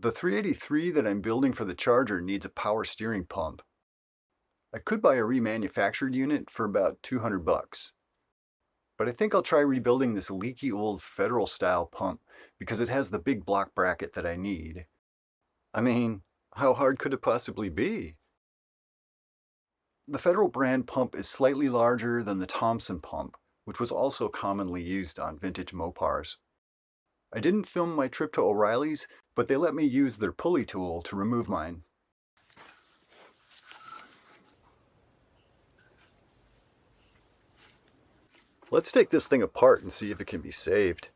The 383 that I'm building for the Charger needs a power steering pump. I could buy a remanufactured unit for about 200 bucks. But I think I'll try rebuilding this leaky old Federal style pump because it has the big block bracket that I need. I mean, how hard could it possibly be? The Federal brand pump is slightly larger than the Thompson pump, which was also commonly used on vintage Mopars. I didn't film my trip to O'Reilly's, but they let me use their pulley tool to remove mine. Let's take this thing apart and see if it can be saved.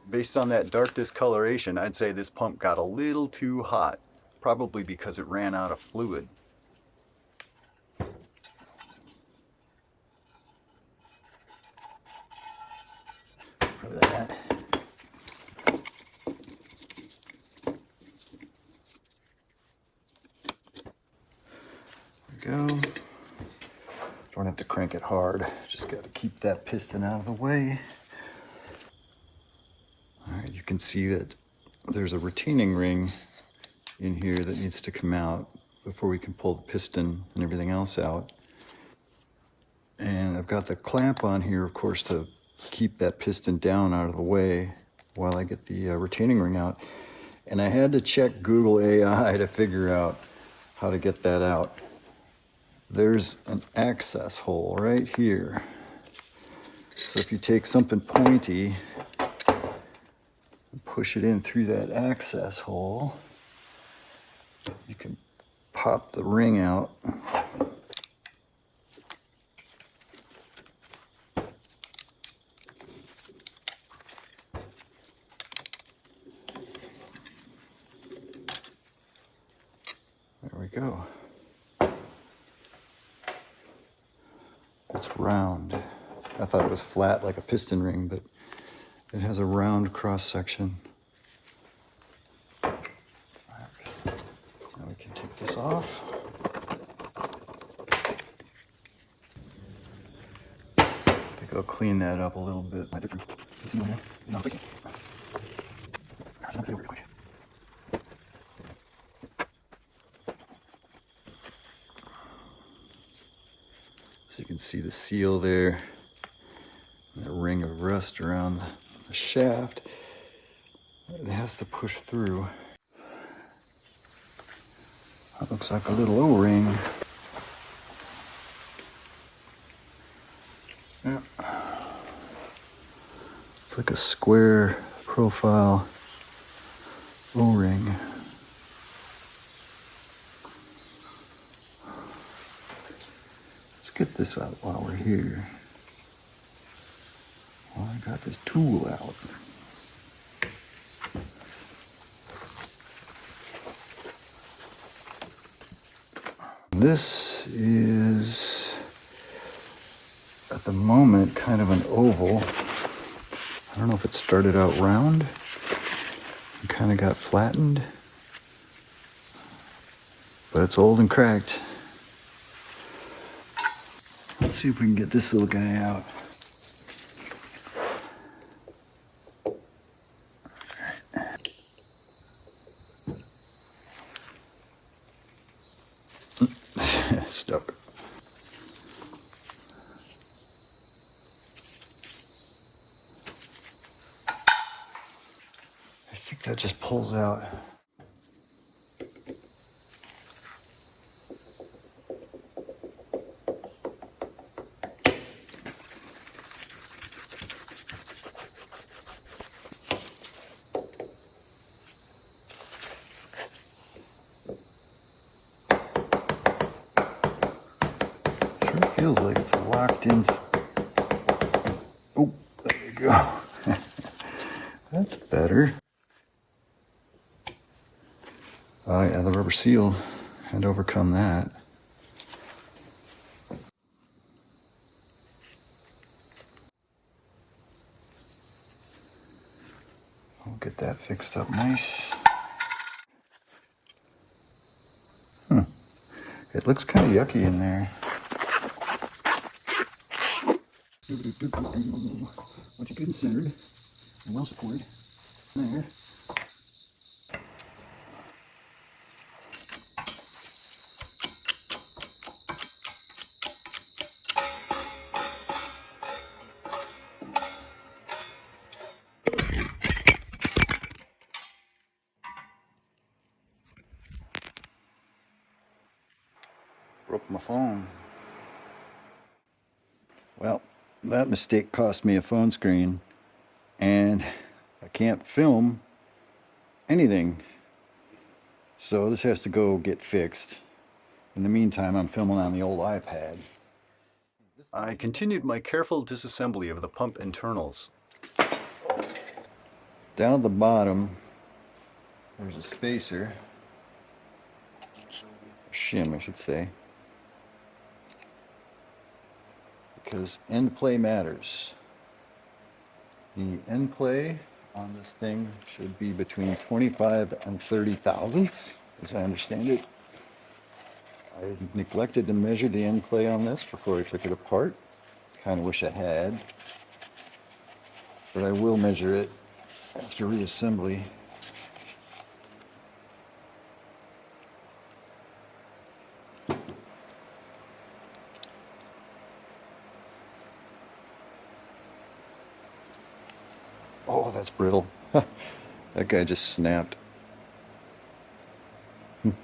Based on that dark discoloration, I'd say this pump got a little too hot, probably because it ran out of fluid. For that. There we go. Don't have to crank it hard, just got to keep that piston out of the way. Alright, you can see that there's a retaining ring in here that needs to come out before we can pull the piston and everything else out. And I've got the clamp on here, of course, to keep that piston down out of the way while I get the retaining ring out. And I had to check Google AI to figure out how to get that out. There's an access hole right here. So if you take something pointy, push it in through that access hole, you can pop the ring out. There we go. It's round. I thought it was flat like a piston ring, but it has a round cross section. Now we can take this off. I think I'll clean that up a little bit. So you can see the seal there, and the ring of rust around the shaft. It has to push through. That looks like a little O-ring. Yeah. It's like a square profile O-ring. Let's get this out while we're here. Well, I got this tool out. This is, at the moment, kind of an oval. I don't know if it started out round and kind of got flattened, but it's old and cracked. Let's see if we can get this little guy out. Stuck. I think that just pulls out. Feels like it's locked in. Oh, there you go. That's better. Oh yeah, the rubber seal had overcome that. I'll get that fixed up nice. It looks kind of yucky in there. Once you get it centered and well supported, there. Broke my phone. Well, that mistake cost me a phone screen, and I can't film anything. So this has to go get fixed. In the meantime, I'm filming on the old iPad. I continued my careful disassembly of the pump internals. Down at the bottom, there's a spacer, a shim I should say, because end play matters. The end play on this thing should be between 25 and 30 thousandths, as I understand it. I neglected to measure the end play on this before I took it apart. Kind of wish I had, but I will measure it after reassembly. Oh, that's brittle. That guy just snapped. And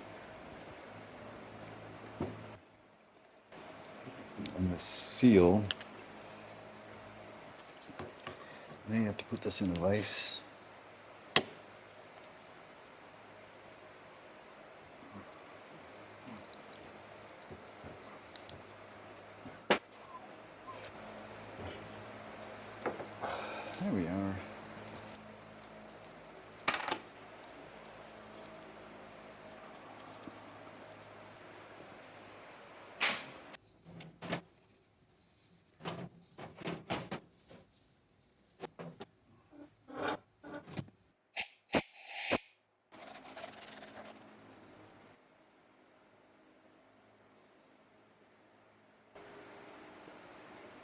the seal, may have to put this in a vise. There we are.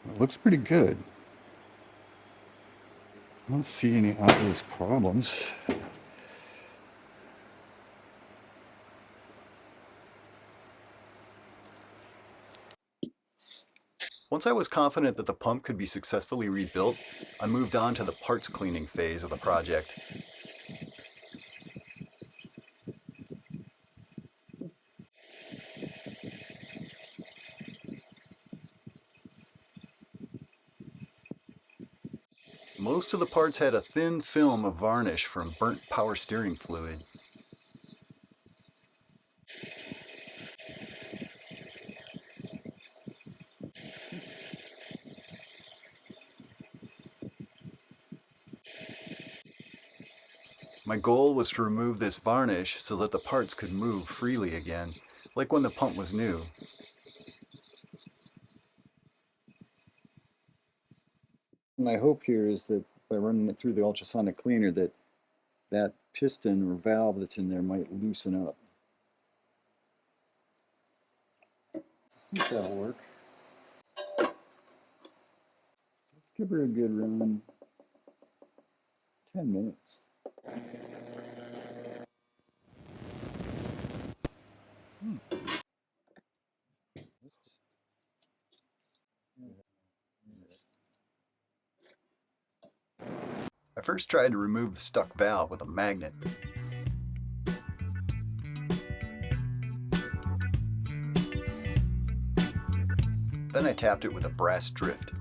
It looks pretty good. I don't see any obvious problems. Once I was confident that the pump could be successfully rebuilt, I moved on to the parts cleaning phase of the project. Most of the parts had a thin film of varnish from burnt power steering fluid. My goal was to remove this varnish so that the parts could move freely again, like when the pump was new. My hope here is that by running it through the ultrasonic cleaner that piston or valve that's in there might loosen up. I think that'll work. Let's give her a good run. 10 minutes. I first tried to remove the stuck valve with a magnet. Then I tapped it with a brass drift.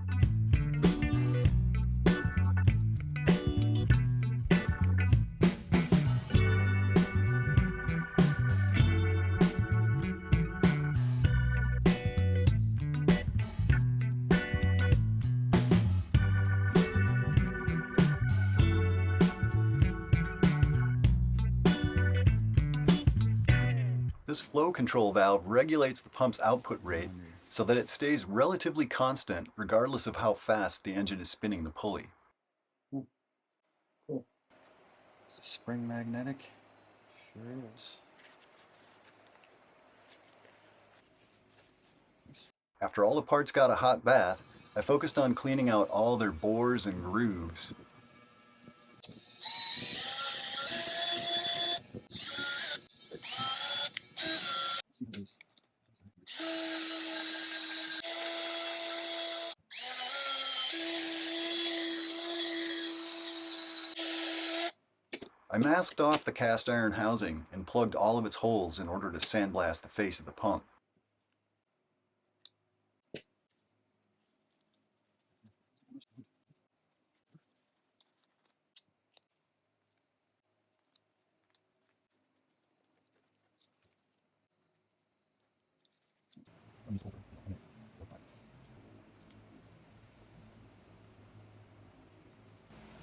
This flow control valve regulates the pump's output rate so that it stays relatively constant regardless of how fast the engine is spinning the pulley. Cool. Is the spring magnetic? Sure is. After all the parts got a hot bath, I focused on cleaning out all their bores and grooves. I masked off the cast iron housing and plugged all of its holes in order to sandblast the face of the pump.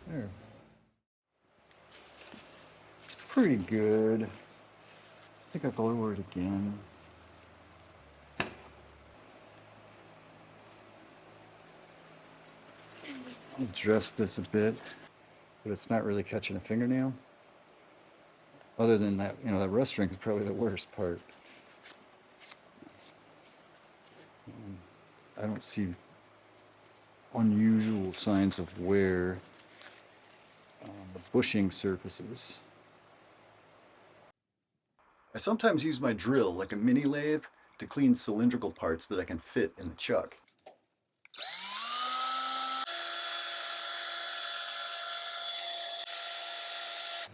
There. It's pretty good. I think I'll lower it again. I'll adjust this a bit, but it's not really catching a fingernail. Other than that, that rust ring is probably the worst part. I don't see unusual signs of wear on the bushing surfaces. I sometimes use my drill like a mini lathe to clean cylindrical parts that I can fit in the chuck.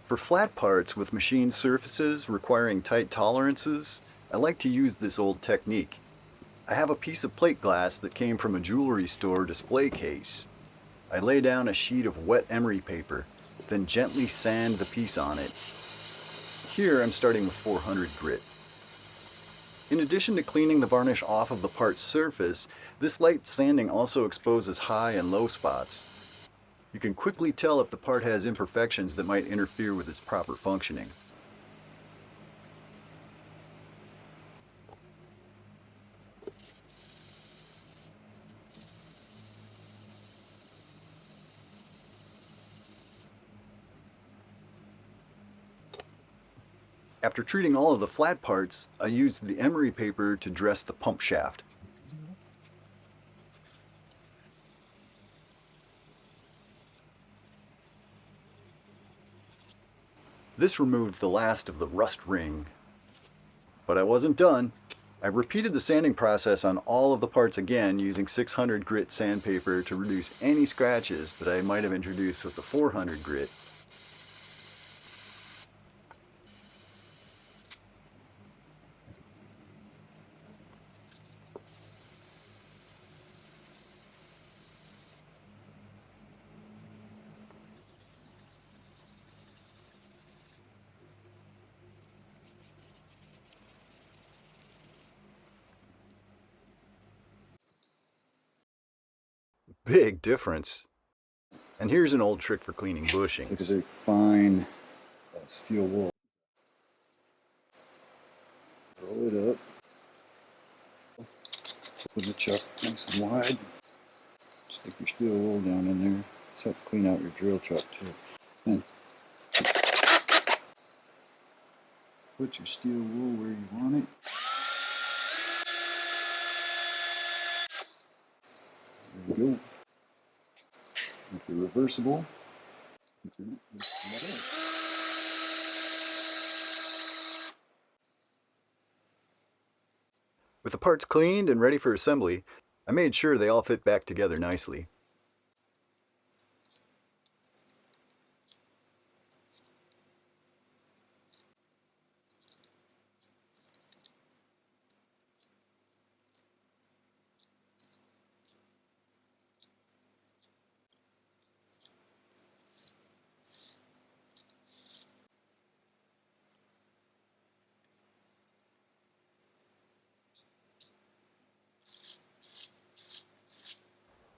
For flat parts with machined surfaces requiring tight tolerances, I like to use this old technique. I have a piece of plate glass that came from a jewelry store display case. I lay down a sheet of wet emery paper, then gently sand the piece on it. Here I'm starting with 400 grit. In addition to cleaning the varnish off of the part's surface, this light sanding also exposes high and low spots. You can quickly tell if the part has imperfections that might interfere with its proper functioning. After treating all of the flat parts, I used the emery paper to dress the pump shaft. This removed the last of the rust ring. But I wasn't done. I repeated the sanding process on all of the parts again using 600 grit sandpaper to reduce any scratches that I might have introduced with the 400 grit. Big difference. And here's an old trick for cleaning bushings. Take a very fine steel wool. Roll it up. Put the chuck nice and wide. Stick your steel wool down in there. This helps clean out your drill chuck too. Then put your steel wool where you want it. There we go. If they're reversible, with the parts cleaned and ready for assembly, I made sure they all fit back together nicely.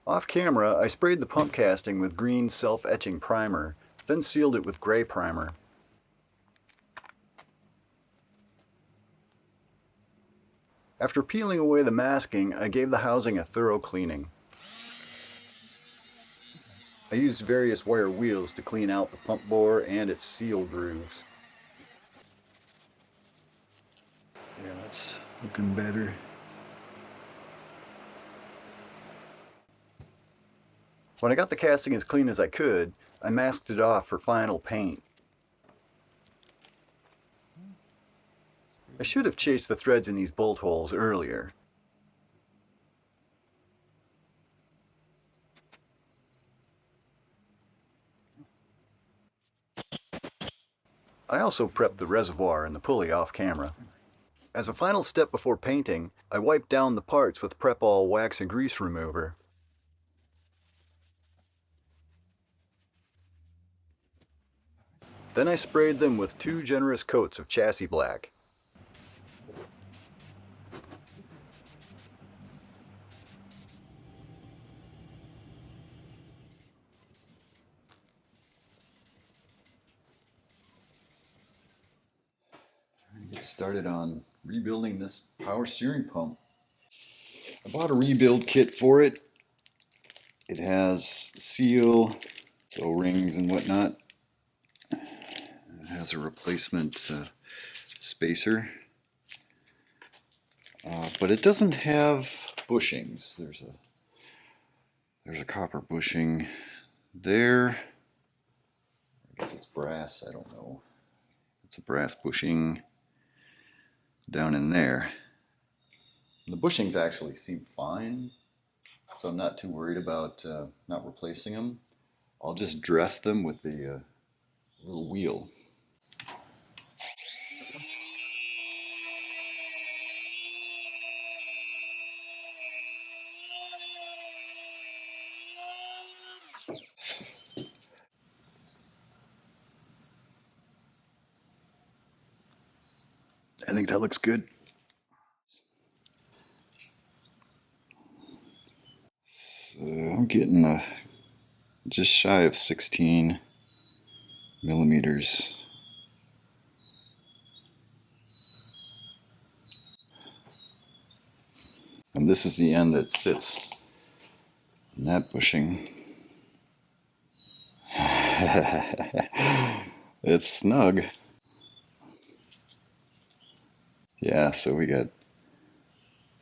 Off camera, I sprayed the pump casting with green self-etching primer, then sealed it with gray primer. After peeling away the masking, I gave the housing a thorough cleaning. I used various wire wheels to clean out the pump bore and its seal grooves. Yeah, that's looking better. When I got the casting as clean as I could, I masked it off for final paint. I should have chased the threads in these bolt holes earlier. I also prepped the reservoir and the pulley off camera. As a final step before painting, I wiped down the parts with Prep-All wax and grease remover. Then I sprayed them with 2 generous coats of chassis black. Get started on rebuilding this power steering pump. I bought a rebuild kit for it. It has seal, O-rings and whatnot. It has a replacement spacer, but it doesn't have bushings. There's a copper bushing there. I guess it's brass, I don't know. It's a brass bushing down in there. The bushings actually seem fine, so I'm not too worried about not replacing them. I'll just dress them with the little wheel. I think that looks good. So I'm getting just shy of 16 millimeters. And this is the end that sits in that bushing. It's snug. Yeah, so we got,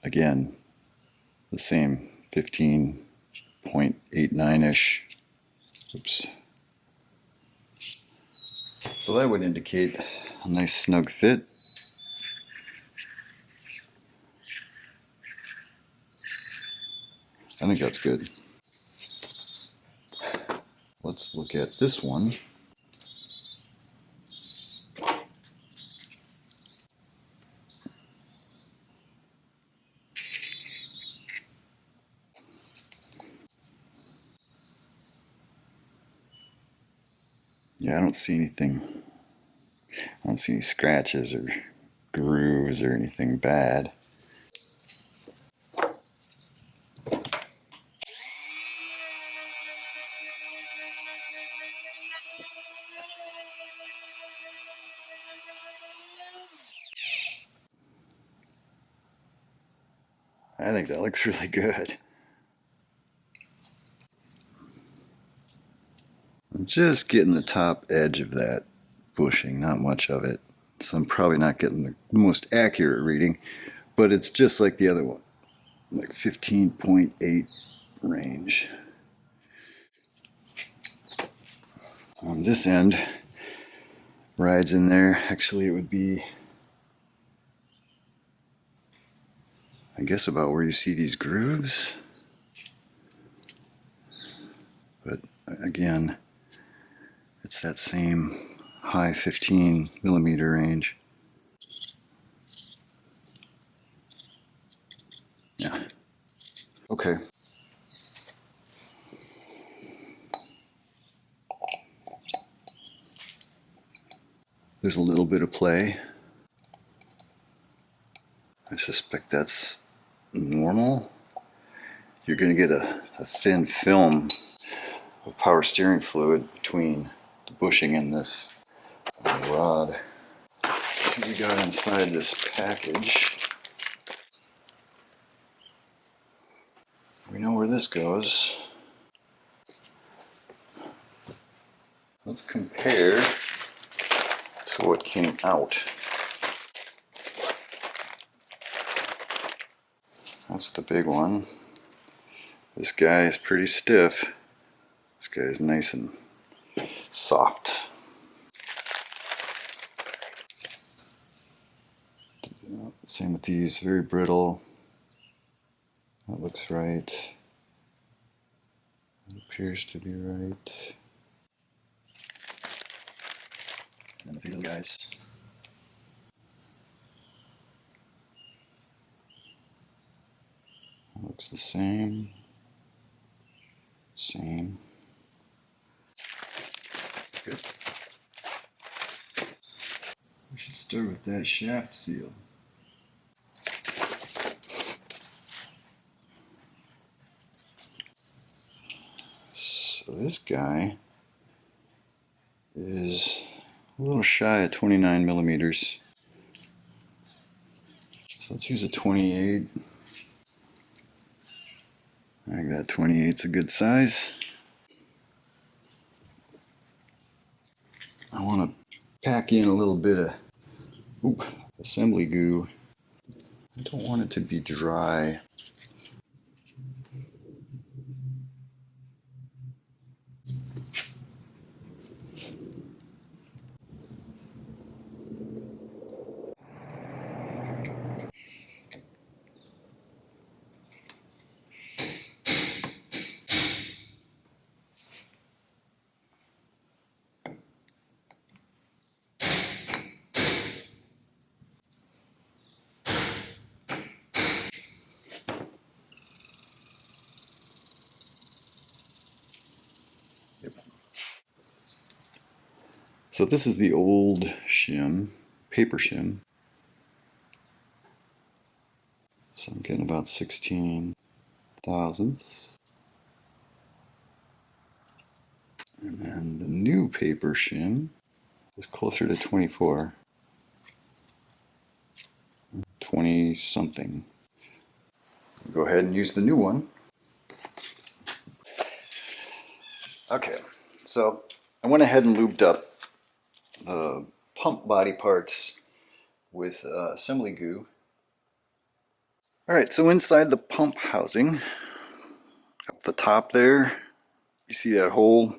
again, the same 15.89-ish. Oops. So that would indicate a nice snug fit. I think that's good. Let's look at this one. Yeah, I don't see anything. I don't see any scratches or grooves or anything bad. I think that looks really good. I'm just getting the top edge of that bushing, not much of it. So I'm probably not getting the most accurate reading, but it's just like the other one, like 15.8 range. On this end, rides in there. Actually, it would be, I guess, about where you see these grooves. But again, it's that same high 15 millimeter range. Yeah. Okay. There's a little bit of play. I suspect that's normal. You're going to get a thin film of power steering fluid between the bushing and this rod. Let's see what we got inside this package. We know where this goes. Let's compare to what came out. That's the big one. This guy is pretty stiff. This guy is nice and soft. Same with these, very brittle. That looks right. That appears to be right. And the little guys. Looks the same. Same. Good. We should start with that shaft seal. So this guy is a little shy of 29 millimeters. So let's use a 28. I think that 28's a good size. I want to pack in a little bit of assembly goo. I don't want it to be dry. So this is the old shim, paper shim. So I'm getting about 16 thousandths. And then the new paper shim is closer to 24. 20 something. Go ahead and use the new one. Okay, so I went ahead and lubed up the pump body parts with assembly goo. Alright, so inside the pump housing, up the top there, you see that hole?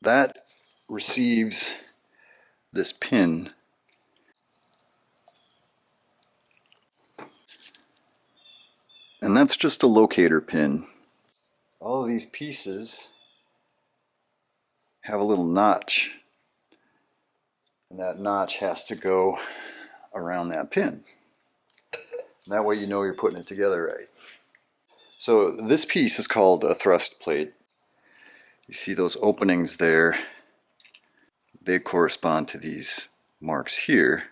That receives this pin. And that's just a locator pin. All of these pieces have a little notch. And that notch has to go around that pin. That way you know you're putting it together right. So this piece is called a thrust plate. You see those openings there? They correspond to these marks here.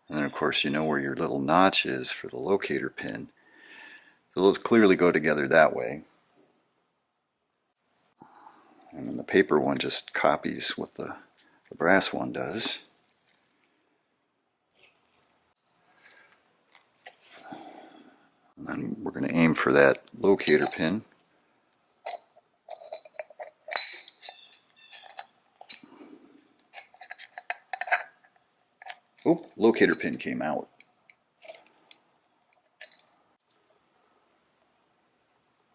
And then of course you know where your little notch is for the locator pin. So those clearly go together that way. And then the paper one just copies what the brass one does. And then we're going to aim for that locator pin. Oh, locator pin came out.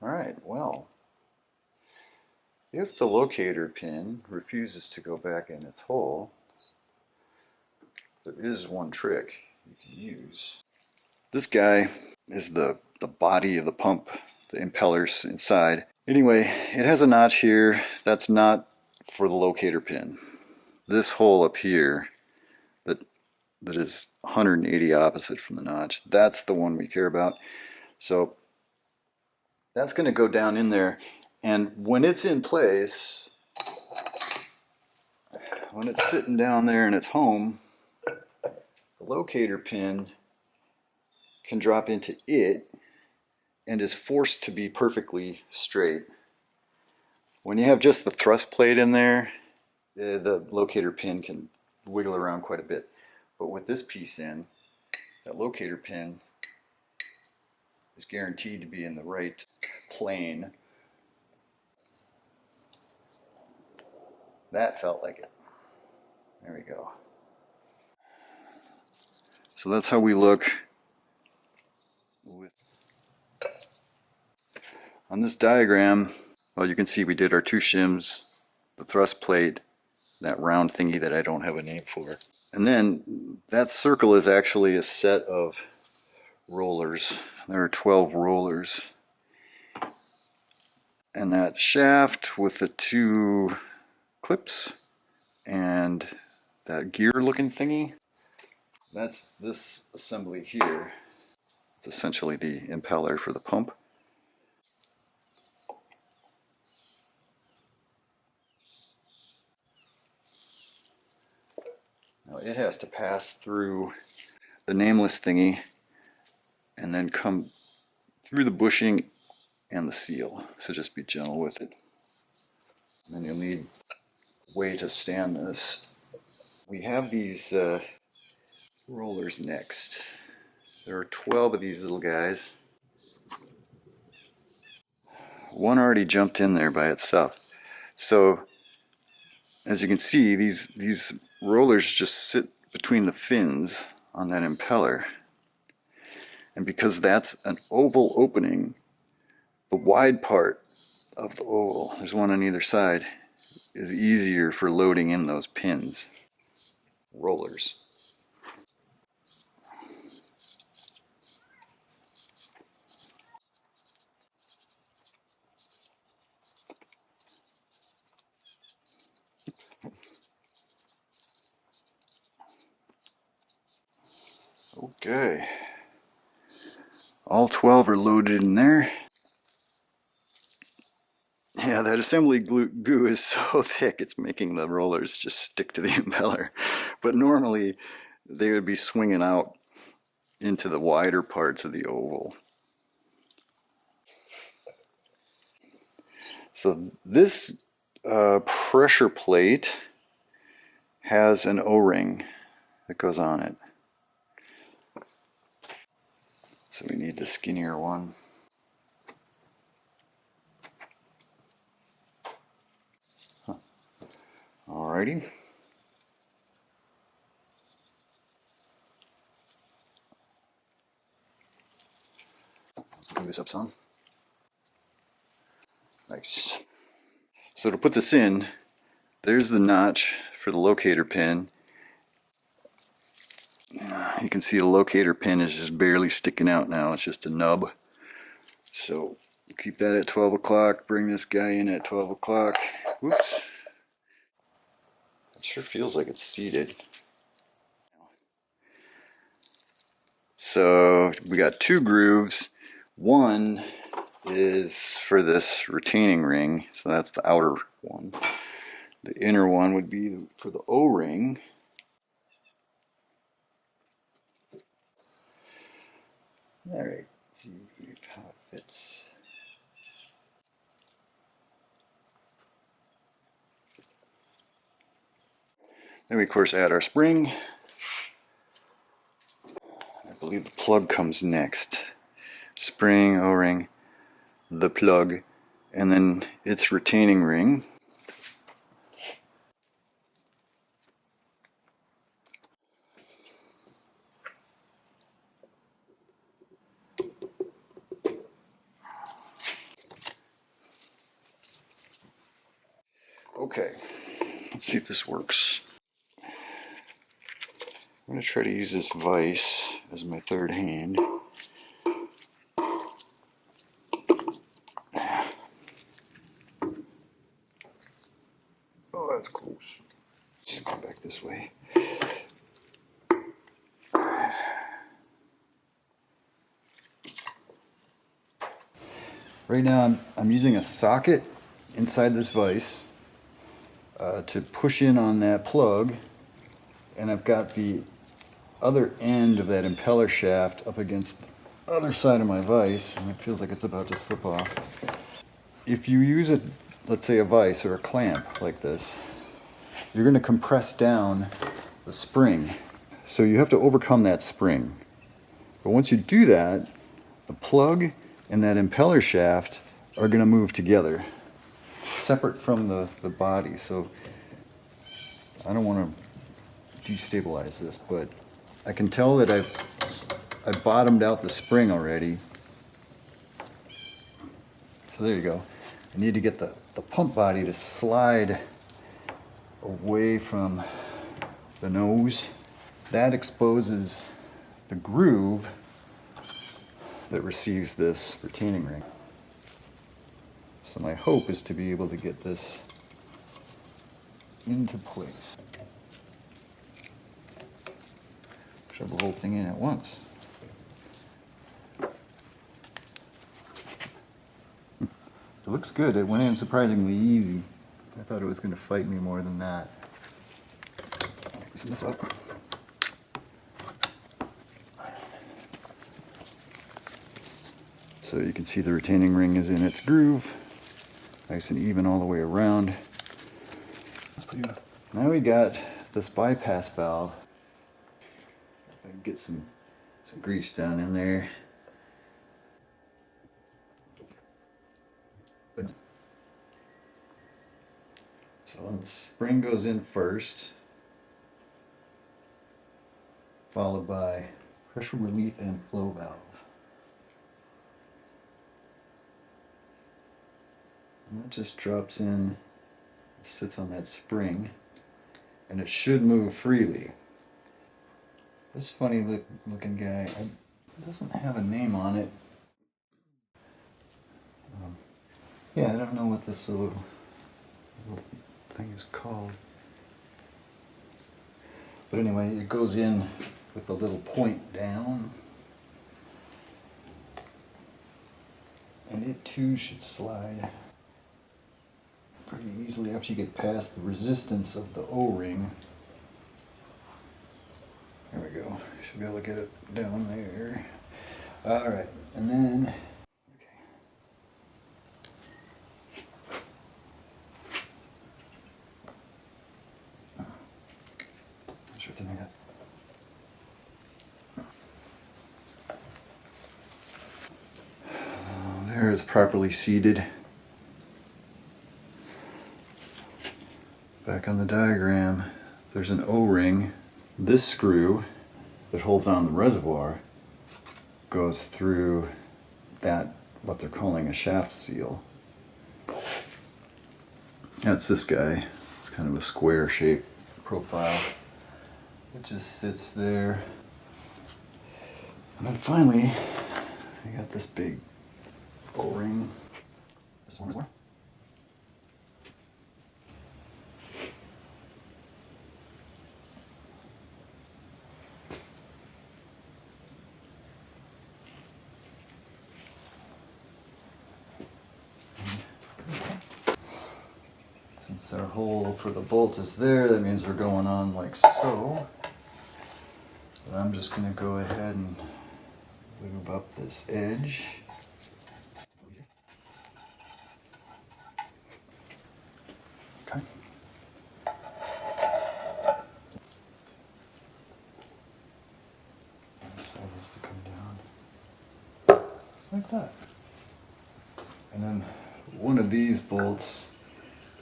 Alright, well, if the locator pin refuses to go back in its hole, there is one trick you can use. This guy is the body of the pump, the impellers inside. Anyway, it has a notch here. That's not for the locator pin. This hole up here that is 180 opposite from the notch, that's the one we care about. So that's going to go down in there, and when it's in place, when it's sitting down there in its home, the locator pin can drop into it and is forced to be perfectly straight. When you have just the thrust plate in there, the locator pin can wiggle around quite a bit. But with this piece in, that locator pin is guaranteed to be in the right plane. That felt like it. There we go. So that's how we look with on this diagram. Well, you can see we did our two shims, the thrust plate, that round thingy that I don't have a name for. And then that circle is actually a set of rollers. There are 12 rollers. And that shaft with the two clips and that gear looking thingy, that's this assembly here. It's essentially the impeller for the pump. Now it has to pass through the nameless thingy and then come through the bushing and the seal. So just be gentle with it. And then you'll need a way to stand this. We have these rollers next. There are 12 of these little guys. One already jumped in there by itself. So as you can see, these rollers just sit between the fins on that impeller. And because that's an oval opening, the wide part of the oval, there's one on either side, is easier for loading in those pins. Rollers. Okay. All 12 are loaded in there. Yeah, that assembly goo is so thick it's making the rollers just stick to the impeller. But normally they would be swinging out into the wider parts of the oval. So this pressure plate has an O-ring that goes on it. So we need the skinnier one. Alrighty. Move this up some. Nice. So to put this in, there's the notch for the locator pin. You can see the locator pin is just barely sticking out now. It's just a nub. So keep that at 12 o'clock. Bring this guy in at 12 o'clock. Whoops. It sure feels like it's seated. So we got two grooves. One is for this retaining ring. So that's the outer one. The inner one would be for the O-ring. Alright, let's see how it fits. Then we of course add our spring. I believe the plug comes next. Spring, O-ring, the plug, and then its retaining ring. Okay, let's see if this works. I'm going to try to use this vise as my third hand. Oh, that's close. Let's come back this way. Right now I'm using a socket inside this vise to push in on that plug, and I've got the other end of that impeller shaft up against the other side of my vise, and it feels like it's about to slip off. If you use a, let's say a vise or a clamp like this, you're going to compress down the spring. So you have to overcome that spring. But once you do that, the plug and that impeller shaft are going to move together, separate from the body. So I don't want to destabilize this, but I can tell that I bottomed out the spring already. So there you go. I need to get the pump body to slide away from the nose. That exposes the groove that receives this retaining ring. So my hope is to be able to get this into place. Shove the whole thing in at once. It looks good. It went in surprisingly easy. I thought it was going to fight me more than that. Loosen this up. So you can see the retaining ring is in its groove. Nice and even all the way around. Now we got this bypass valve. If I can get some grease down in there. So the spring goes in first, followed by pressure relief and flow valve. And that just drops in, sits on that spring, and it should move freely. This funny looking guy, it doesn't have a name on it. Yeah, I don't know what this little thing is called. But anyway, it goes in with the little point down. And it too should slide pretty easily after you get past the resistance of the O-ring. There we go. Should be able to get it down there. Alright, and then there it's properly seated. Back on the diagram, there's an O-ring. This screw that holds on the reservoir goes through that, what they're calling a shaft seal. That's this guy. It's kind of a square shaped profile. It just sits there. And then finally, I got this big O-ring. This one as well. Since our hole for the bolt is there, that means we're going on like so. But I'm just going to go ahead and lube up this edge. Okay. This side has to come down like that. And then one of these bolts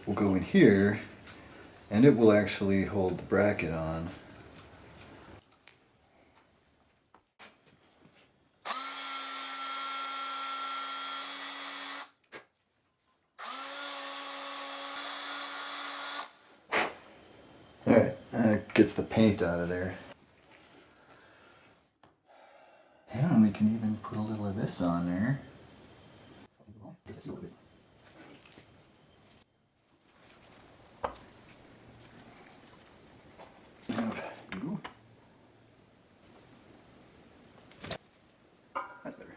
will go in here, and it will actually hold the bracket on. Alright, that gets the paint out of there. Yeah, and we can even put a little of this on there. That's better.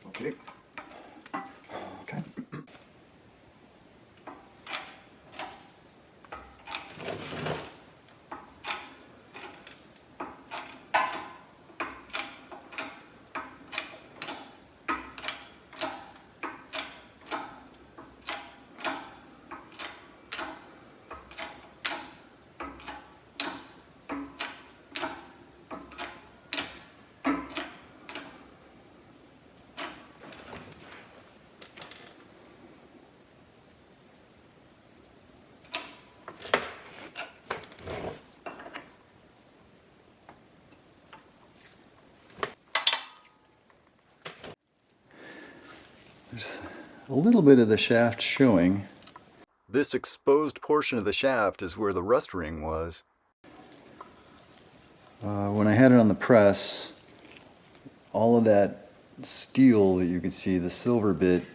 Okay. Okay. There's a little bit of the shaft showing. This exposed portion of the shaft is where the rust ring was. When I had it on the press, all of that steel that you could see, the silver bit,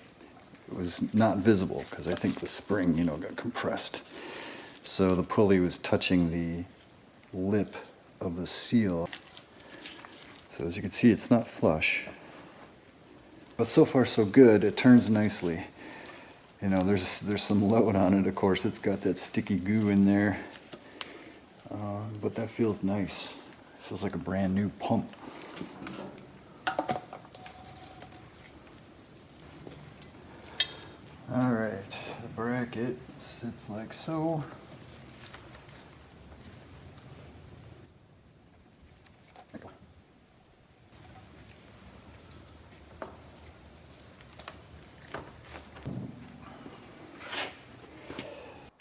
was not visible because I think the spring, got compressed. So the pulley was touching the lip of the seal. So as you can see, it's not flush. But so far so good. It turns nicely. There's some load on it, of course. It's got that sticky goo in there. But that feels nice. Feels like a brand new pump. All right, the bracket sits like so.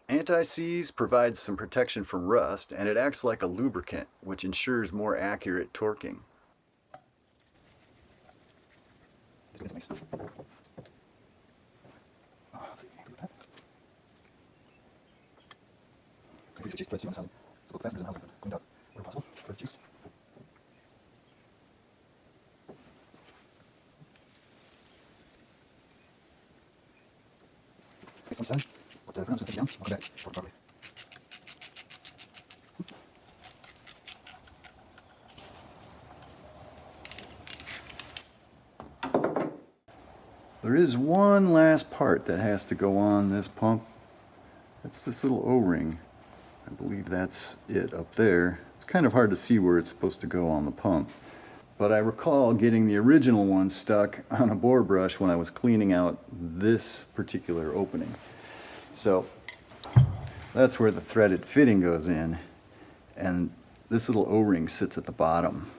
Anti-seize provides some protection from rust, and it acts like a lubricant, which ensures more accurate torquing. There is one last part that has to go on this pump. That's this little O-ring. I believe that's it up there. It's kind of hard to see where it's supposed to go on the pump. But I recall getting the original one stuck on a bore brush when I was cleaning out this particular opening. So that's where the threaded fitting goes in, and this little O-ring sits at the bottom.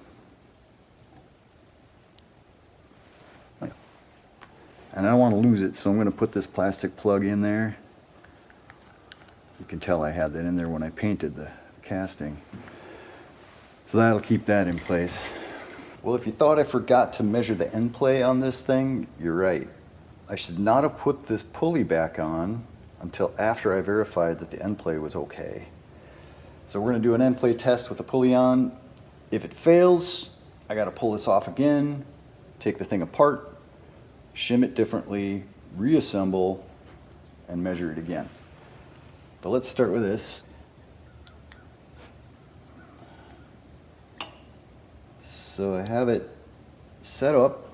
And I don't want to lose it, so I'm going to put this plastic plug in there. You can tell I had that in there when I painted the casting. So that'll keep that in place. Well, if you thought I forgot to measure the end play on this thing, you're right. I should not have put this pulley back on until after I verified that the end play was okay. So we're going to do an end play test with the pulley on. If it fails, I got to pull this off again, take the thing apart, shim it differently, reassemble, and measure it again. But let's start with this. So I have it set up,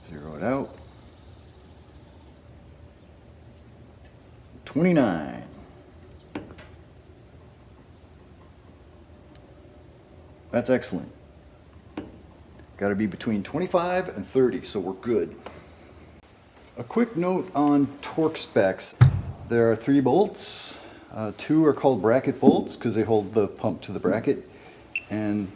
zero it out. 29. That's excellent. Got to be between 25 and 30, so we're good. A quick note on torque specs. There are 3 bolts. 2 are called bracket bolts because they hold the pump to the bracket. And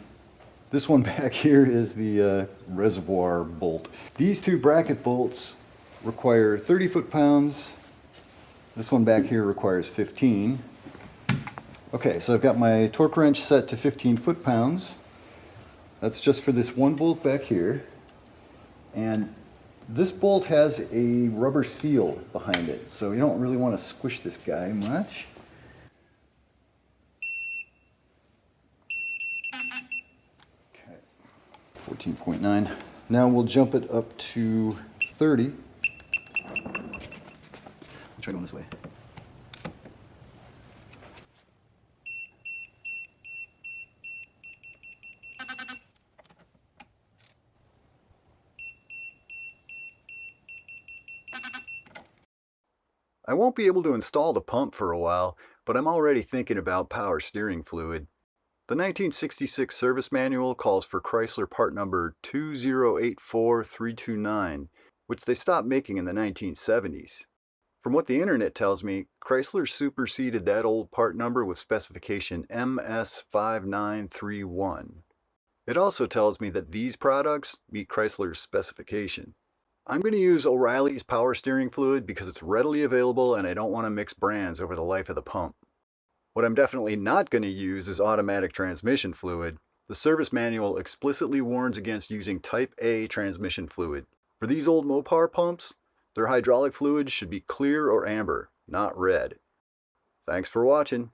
this one back here is the reservoir bolt. These 2 bracket bolts require 30 foot-pounds. This one back here requires 15. Okay, so I've got my torque wrench set to 15 foot-pounds. That's just for this one bolt back here. And this bolt has a rubber seal behind it, so you don't really want to squish this guy much. Okay, 14.9. Now we'll jump it up to 30. I'll try going this way. I won't be able to install the pump for a while, but I'm already thinking about power steering fluid. The 1966 service manual calls for Chrysler part number 2084329, which they stopped making in the 1970s. From what the internet tells me, Chrysler superseded that old part number with specification MS5931. It also tells me that these products meet Chrysler's specification. I'm going to use O'Reilly's power steering fluid because it's readily available and I don't want to mix brands over the life of the pump. What I'm definitely not going to use is automatic transmission fluid. The service manual explicitly warns against using Type A transmission fluid. For these old Mopar pumps, Their hydraulic fluid should be clear or amber, not red. Thanks for watching.